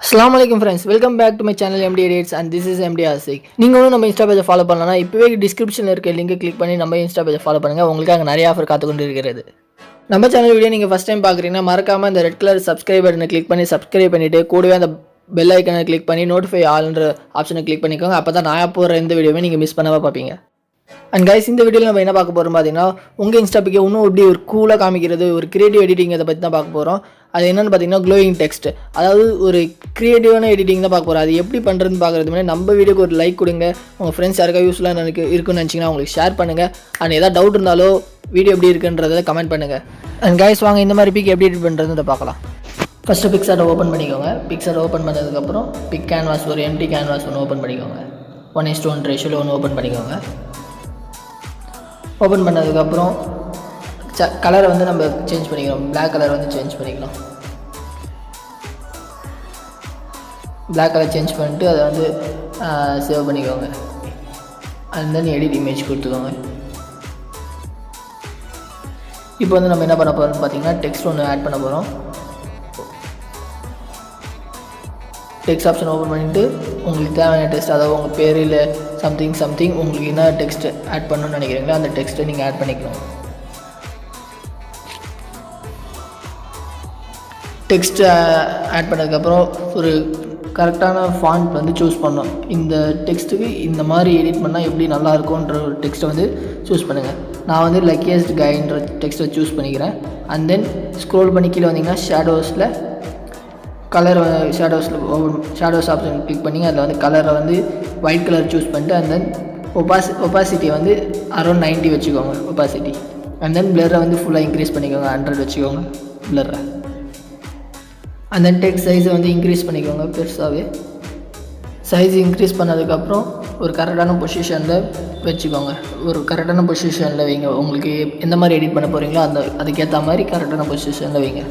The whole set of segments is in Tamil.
Assalamu alaikum friends, welcome back to my channel MD Edits and this is MD Asik. நீங்களும் நம்ம இன்ஸ்டா பேஜை ஃபாலோ பண்ணலனா இப்பவே டிஸ்கிரிப்ஷன்ல இருக்க லிங்கை கிளிக் பண்ணி நம்ம இன்ஸ்டா பேஜை ஃபாலோ பண்ணுங்க. உங்களுக்கு அங்க நிறைய ஆஃபர் காத்து கொண்டு இருக்கிறது. நம்ம சேனல் வீடியோ நீங்க ஃபர்ஸ்ட் டைம் பார்க்குறீங்கன்னா மறக்காம இந்த ரெட் கலர் சப்ஸ்கிரைப் பட்டனை கிளிக் பண்ணி சப்ஸ்கிரைப் பண்ணிட்டு கூடவே அந்த பெல் ஐக்கனை கிளிக் பண்ணி நோட்டிஃபை ஆல்ன்ற ஆப்ஷனை கிளிக் பண்ணிக்கோங்க. அப்பதான் நான் போடுற இந்த வீடியோவை நீங்க மிஸ் பண்ணாம பார்ப்பீங்க. அண்ட் கைஸ், இந்த வீடியோவில் நம்ம என்ன பார்க்க போகிறோம் பார்த்தீங்கன்னா, உங்கள் இன்ஸ்டா பிக்கை இன்னும் எப்படி ஒரு கூலாக காமிக்கிறது, ஒரு கிரியேட்டிவ் எடிட்டிங் அதை பற்றி தான் பார்க்க போகிறோம். அது என்னென்னு பார்த்தீங்கன்னா GloWinG டெக்ஸ்ட், அதாவது ஒரு கிரியேட்டிவான எடிட்டிங் தான் பார்க்க போகிறோம். அது எப்படி பண்ணுறதுன்னு பார்க்குறது முன்னாடி நம்ம வீடியோக்கு ஒரு லைக் கொடுங்க. உங்கள் ஃப்ரெண்ட்ஸ் யாருக்கா யூஸ்ஃபுல்லாக எனக்கு இருக்குன்னு நினச்சிங்கன்னா உங்களுக்கு ஷேர் பண்ணுங்கள். அண்ட் ஏதாவது டவுட் இருந்தாலோ வீடியோ எப்படி இருக்குன்றதை கமெண்ட் பண்ணுங்கள். அண்ட் கைஸ், வாங்க இந்த மாதிரி பிக் எப்படி எடிட் பண்ணுறதுன்னு பார்க்கலாம். ஃபஸ்ட்டு பிக்சார்ட்டை ஓப்பன் பண்ணிக்கோங்க. பிக்சார்ட்டை ஓப்பன் பண்ணதுக்கப்புறம் பிக் கேன்வாஸ், ஒரு எம்டி கேன்வாஸ் ஒன்று ஓப்பன் பண்ணிக்கோங்க. 1:1 ரேஷியோவில் ஒன்று ஓப்பன் பண்ணிக்கோங்க. ஓப்பன் பண்ணதுக்கப்புறம் கலரை வந்து நம்ம சேஞ்ச் பண்ணிக்கிறோம். பிளாக் கலர் வந்து சேஞ்ச் பண்ணிக்கலாம். பிளாக் கலர் சேஞ்ச் பண்ணிட்டு அதை வந்து சேவ் பண்ணிக்கோங்க. அண்ட் தென் எடிட் இமேஜ் கொடுத்துக்கோங்க. இப்போ வந்து நம்ம என்ன பண்ண போகிறோம்னு பார்த்தீங்கன்னா டெக்ஸ்ட் ஒன்று ஆட் பண்ண போகிறோம். டெக்ஸ்ட் ஆப்ஷன் ஓப்பன் பண்ணிவிட்டு உங்களுக்கு தேவையான டெக்ஸ்ட், அதாவது உங்கள் பேர் இல்லை சம்திங் உங்களுக்கு என்ன டெக்ஸ்ட் ஆட் பண்ணணும்னு நினைக்கிறீங்களோ அந்த டெக்ஸ்ட்டை நீங்கள் ஆட் பண்ணிக்கணும். டெக்ஸ்ட் ஆட் பண்ணதுக்கப்புறம் ஒரு கரெக்டான ஃபாண்ட் வந்து சூஸ் பண்ணோம். இந்த டெக்ஸ்ட்டுக்கு இந்த மாதிரி எடிட் பண்ணால் எப்படி நல்லாயிருக்கும்ன்ற ஒரு டெக்ஸ்ட்டை வந்து சூஸ் பண்ணுங்கள். நான் வந்து லக்கியஸ்ட் கைன்ற டெக்ஸ்ட்டை சூஸ் பண்ணிக்கிறேன். அண்ட் தென் ஸ்க்ரோல் பண்ணி கீழே வந்தீங்கன்னா ஷேடோஸில் கலர் ஷேடோஸ் ஆப்ஷன் கிளிக் பண்ணி அதில் வந்து கலரை வந்து ஒயிட் கலர் சூஸ் பண்ணிட்டு அண்ட் தென் ஒப்பாசிட்டியை வந்து அரௌண்ட் 90 வச்சுக்கோங்க ஒப்பாசிட்டி. அண்ட் தென் பிளரை வந்து ஃபுல்லாக இன்க்ரீஸ் பண்ணிக்கோங்க, 100 வச்சுக்கோங்க பிளரை. அண்ட் தென் டெக்ஸ்ட் சைஸை வந்து இன்க்ரீஸ் பண்ணிக்கோங்க பெருசாகவே. சைஸ் இன்க்ரீஸ் பண்ணதுக்கப்புறம் ஒரு கரெக்டான பொசிஷனில் வச்சுக்கோங்க. ஒரு கரெக்டான பொசிஷனில் வைங்க. உங்களுக்கு எந்த மாதிரி எடிட் பண்ண போகிறீங்களோ அதுக்கேற்ற மாதிரி கரெக்டான பொசிஷனில் வைங்க.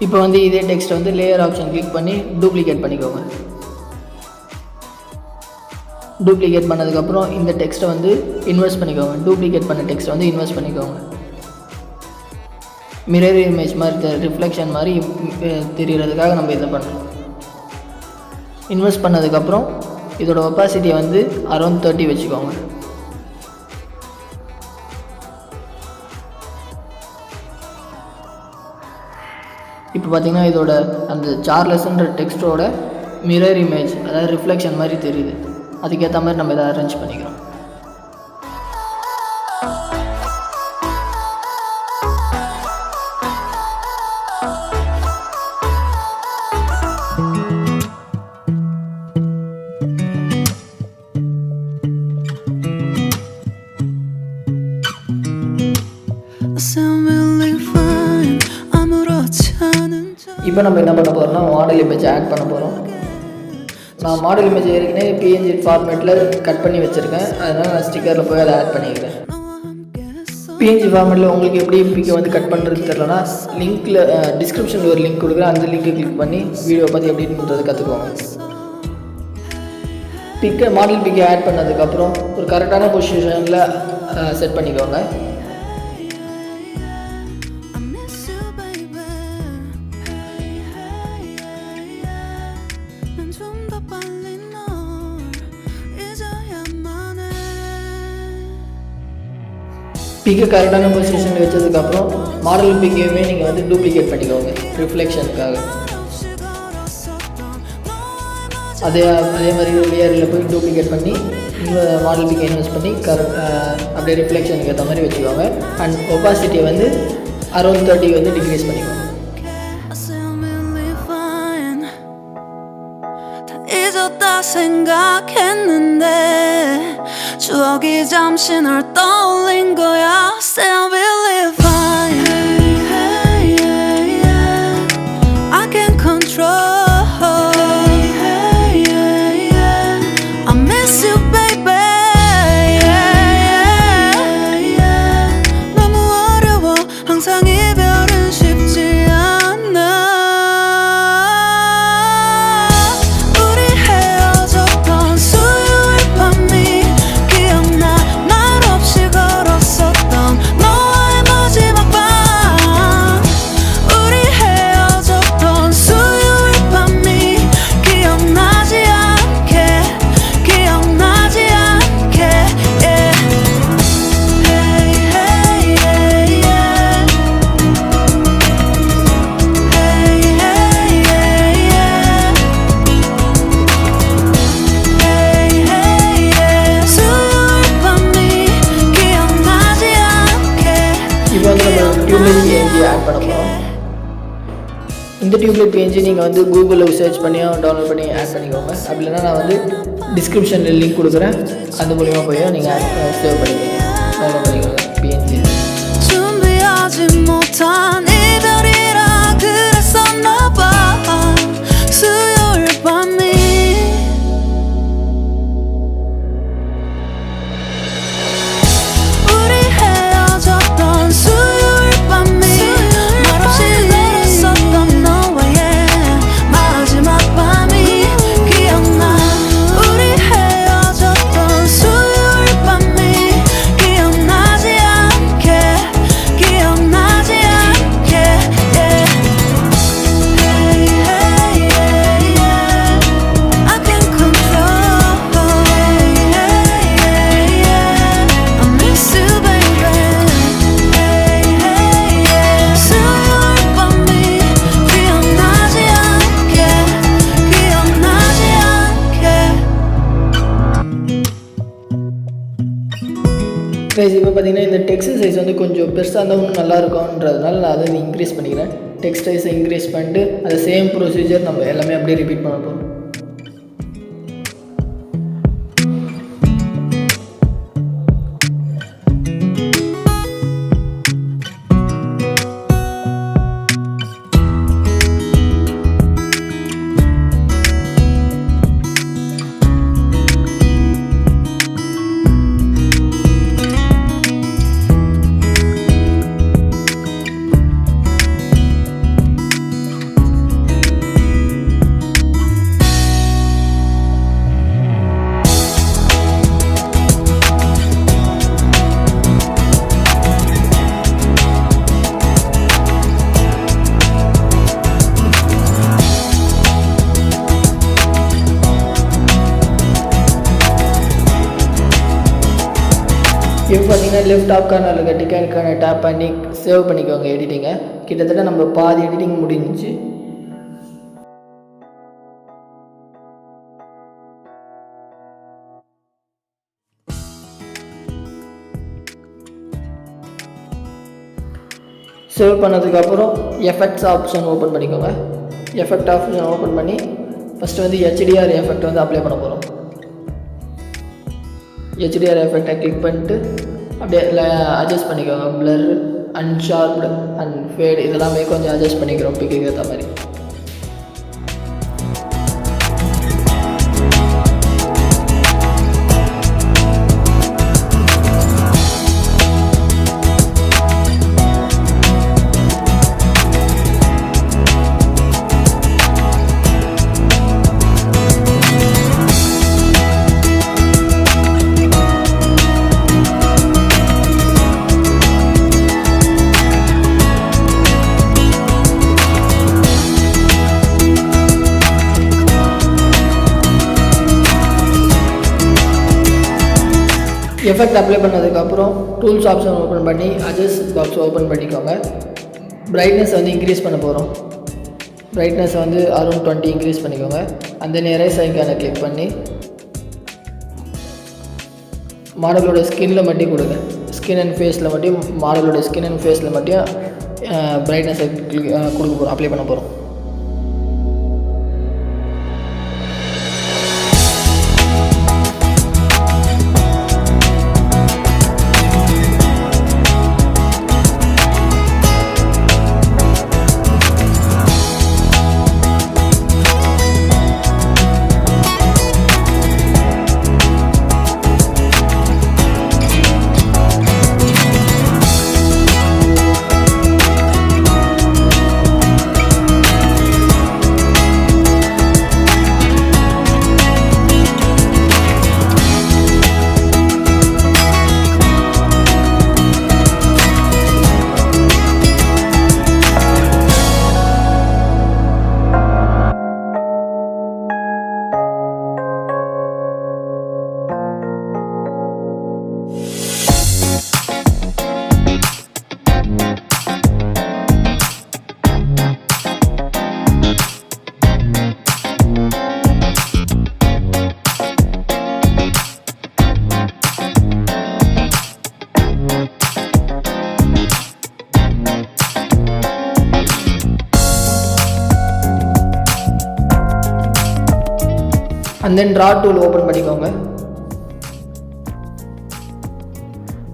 இப்போ வந்து இதே டெக்ஸ்ட் வந்து லேயர் ஆப்ஷன் கிளிக் பண்ணி டூப்ளிகேட் பண்ணிக்கோங்க. டூப்ளிகேட் பண்ணதுக்கப்புறம் இந்த டெக்ஸ்ட்டை வந்து இன்வெர்ட் பண்ணிக்கோங்க. டூப்ளிகேட் பண்ண டெக்ஸ்ட்டை வந்து இன்வெர்ட் பண்ணிக்கோங்க. மிரர் இமேஜ் மாதிரி ரிஃப்ளெக்ஷன் மாதிரி தெரிகிறதுக்காக நம்ம இதை பண்ணுறோம். இன்வெர்ட் பண்ணதுக்கப்புறம் இதோட ஒப்பாசிட்டியை வந்து அரௌண்ட் 30 வச்சுக்கோங்க. இப்போ பார்த்திங்கன்னா இதோட அந்த சார்லஸ்ன்ற டெக்ஸ்ட்டோட மிரர் இமேஜ், அதாவது ரிஃப்ளெக்ஷன் மாதிரி தெரியுது. அதுக்கேற்ற மாதிரி நம்ம இதை அரேஞ்ச் பண்ணிக்கிறோம். இப்போ நம்ம என்ன பண்ண போகிறோம்னா மாடல் இமேஜ் ஆட் பண்ண போகிறோம். நான் மாடல் இமேஜ் ஏற்கனவே PNG ஃபார்மேட்டில் கட் பண்ணி வச்சுருக்கேன். அதனால் நான் ஸ்டிக்கரில் போய் அதை ஆட் பண்ணிக்கிறேன். PNG ஃபார்மேட்டில் உங்களுக்கு எப்படி பிக்கை வந்து கட் பண்ணுறது தெரியலனா லிங்க்கில் டிஸ்கிரிப்ஷனில் ஒரு லிங்க் கொடுக்குறேன். அந்த லிங்க்கை கிளிக் பண்ணி வீடியோ பார்த்து எப்படின்றது கற்றுக்குவாங்க. மாடல் பிக்கை ஆட் பண்ணதுக்கப்புறம் ஒரு கரெக்டான பொசிஷனில் செட் பண்ணிக்கோங்க. பிக்கை கரெக்டான பொசிஷனில் வச்சதுக்கப்புறம் மாடல் பிக்கையுமே நீங்கள் வந்து டூப்ளிகேட் பண்ணிக்கோங்க ரிஃப்ளெக்ஷனுக்காக. அதே மாதிரி லேயரில் போய் டூப்ளிகேட் பண்ணி மாடல் பிக்கை இன்வெஸ்ட் பண்ணி அப்படியே ரிஃப்ளெக்ஷனுக்கு ஏற்ற மாதிரி வச்சுக்கோங்க. அண்ட் ஒப்பாசிட்டியை வந்து அரௌண்ட் 30 வந்து டிக்ரீஸ் பண்ணிக்கோங்க. 생각했는데 추억이 잠시 널 떠올린 거야. Still believe fine. I can't control. I miss you baby. 너무 어려워 항상 이별은 쉽지 않아. 수요일 밤이 기억나. 말 없이 걸었었던 இந்த டியூப்லைட் PNG நீங்கள் வந்து கூகுளில் சர்ச் பண்ணியோ டவுன்லோட் பண்ணி ஆட் பண்ணிக்கோங்க. அப்படி இல்லைனா நான் வந்து டிஸ்கிரிப்ஷனில் லிங்க் கொடுக்குறேன், அது மூலிமா போய் நீங்கள் சேவ் பண்ணிக்கோங்க, டவுன்லோட் பண்ணிக்கோங்க PNG. 준비하지 못한 이별이라 그랬었나봐. 수요일 밤이 우리 헤어졌던 수요일 밤이 말없이 걸었었던 너와의 마지막 밤이 기억나. 우리 헤어졌던 수요일 밤이 기억나지 않게 기억나지 않게 yeah. Hey, hey, yeah, yeah. I can control hey, hey, yeah, yeah. I miss you baby hey, hey, yeah. 수요일 밤이 기억나지 않게 기억나지 않게 guys இப்போ பார்த்தீங்கன்னா இந்த டெக்ஸ்ட் சைஸ் வந்து கொஞ்சம் பெருசாக இருந்தால் இன்னும் நல்லா இருக்கும்ன்றதுனால நான் அதை இன்க்ரீஸ் பண்ணிக்கிறேன். டெக்ஸ்ட் சைஸை இன்க்ரீஸ் பண்ணிட்டு அந்த சேம் ப்ரொசீஜர் நம்ம எல்லாமே அப்படியே ரிப்பீட் பண்ண போகிறோம். இப்போ பார்த்தீங்கன்னா லெஃப்ட் டாப் கார்னரில் இருக்க டிக் ஐக்கானை டேப் பண்ணி சேவ் பண்ணிக்கோங்க எடிட்டிங்கை. கிட்டத்தட்ட நம்ம பாதி எடிட்டிங் முடிஞ்சிச்சு. சேவ் பண்ணதுக்கப்புறம் எஃபெக்ட்ஸ் ஆப்ஷன் ஓப்பன் பண்ணிக்கோங்க. எஃபெக்ட் ஆப்ஷன் ஓப்பன் பண்ணி ஃபஸ்ட்டு வந்து HDR எஃபெக்ட் வந்து அப்ளை பண்ண போகிறோம். HDR எஃபெக்டை கிளிக் பண்ணிட்டு அப்படியே அட்ஜஸ்ட் பண்ணிக்கோங்க. பிளர், அன்ஷார்ப்டு அண்ட் ஃபேடு இதெல்லாமே கொஞ்சம் அட்ஜஸ்ட் பண்ணிக்கிறோம் பிக்குக்கு ஏற்ற மாதிரி. எஃபெக்ட் அப்ளை பண்ணதுக்கப்புறம் டூல்ஸ் ஆப்ஷன் ஓப்பன் பண்ணி அட்ஜஸ்ட் பாக்ஸ் ஓப்பன் பண்ணிக்கோங்க. பிரைட்னஸ் வந்து இன்க்ரீஸ் பண்ண போகிறோம். பிரைட்னஸ் வந்து அரௌண்ட் 20 இன்க்ரீஸ் பண்ணிக்கோங்க. அந்த எரேஸ் ஐக்கானை கிளிக் பண்ணி மாடலோட ஸ்கின்னில் மட்டும் கொடுங்க. ஸ்கின் அண்ட் ஃபேஸில் மட்டும் மாடலோட ஸ்கின் அண்ட் ஃபேஸில் மட்டும் பிரைட்னஸை கொடுக்க போகிறோம், அப்ளை பண்ண போகிறோம். And then draw tool open பண்ணிக்கோங்க.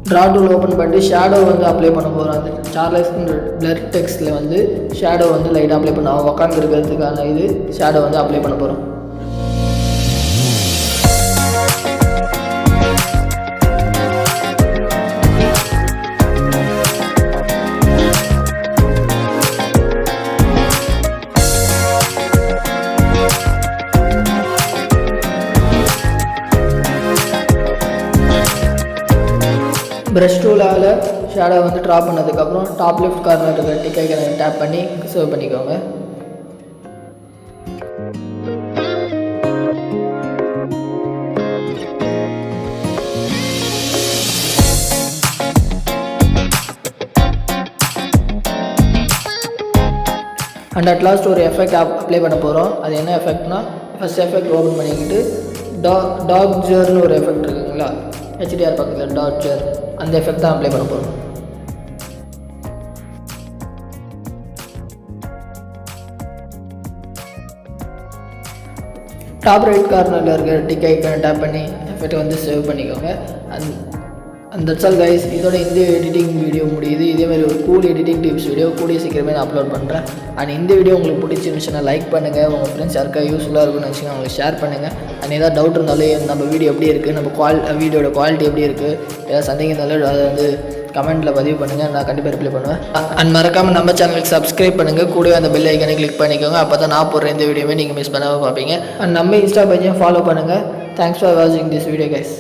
ட்ரா டூல் ஓப்பன் பண்ணிட்டு ஷேடோ வந்து அப்ளை பண்ண போகிறோம். அந்த சார்லஸ் பிளர் டெக்ஸ்ட்டில் வந்து ஷேடோ வந்து லைட்டாக அப்ளை பண்ண உட்காந்து இருக்கிறதுக்கான இது ஷேடோ வந்து அப்ளை பண்ண போகிறோம். ப்ரஷ் டூலால் ஷேடோ வந்து ட்ரா பண்ணதுக்கப்புறம் டாப் லெஃப்ட் கார்னர் இருக்கிற டிக் ஐக்கனை டேப் பண்ணி சேவ் பண்ணிக்கோங்க. அண்ட் அட் லாஸ்ட் ஒரு எஃபெக்ட் அப்ளை பண்ண போகிறோம். அது என்ன எஃபெக்ட்னா, ஃபஸ்ட் எஃபெக்ட் ஓப்பன் பண்ணிக்கிட்டு டாக் ஜர்னு ஒரு எஃபெக்ட் இருக்குங்களா, ஹெச்டிஆர் பக்கத்தில் டாட் ஜர், அந்த எஃபெக்ட் தான் அப்ளை பண்ண போகிறோம். டாப் ரைட் கார்னரில் இருக்கிற டிக் ஐக்கனை டேப் பண்ணி எஃபெக்ட் வந்து சேவ் பண்ணிக்கோங்க. And that's all guys. இதோட இந்த எடிட்டிங் வீடியோ முடியுது. இதேமாதிரி ஒரு கூல் எடிட்டிங் டிப்ஸ் வீடியோ கூடிய சீக்கிரமே நான் அப்லோட் பண்ணுறேன். அண்ட் இந்த வீடியோ உங்களுக்கு பிடிச்சிருந்துச்சுன்னா லைக் பண்ணுங்கள். உங்கள் ஃப்ரெண்ட்ஸ் யாருக்கா யூஸ்ஃபுல்லாக இருக்குன்னு நினச்சிங்கன்னா அவங்களுக்கு ஷேர் பண்ணுங்கள். அண்ட் ஏதாவது டவுட் இருந்தாலும் நம்ம வீடியோ எப்படி இருக்குது, நம்ம வீடியோட குவாலிட்டி எப்படி இருக்குது, ஏதாவது சந்தேகம் இருந்தாலும் அதை வந்து கமெண்ட்டில் பதிவு பண்ணுங்கள். நான் கண்டிப்பாக ரிப்ளை பண்ணுவேன். அண்ட் மறக்காமல் நம்ம சேனலுக்கு சப்ஸ்கிரைப் பண்ணுங்கள். கூடவே அந்த பெல் ஐக்கனை கிளிக் பண்ணிக்கோங்க. அப்போ தான் நான் போடுற இந்த வீடியோவே நீங்கள் மிஸ் பண்ணாமல் பார்ப்பீங்க. அண்ட் நம்ம இன்ஸ்டா பேஜையும் ஃபாலோ பண்ணுங்கள். தேங்க்ஸ் ஃபார் வாட்சிங் திஸ் வீடியோ கைஸ்.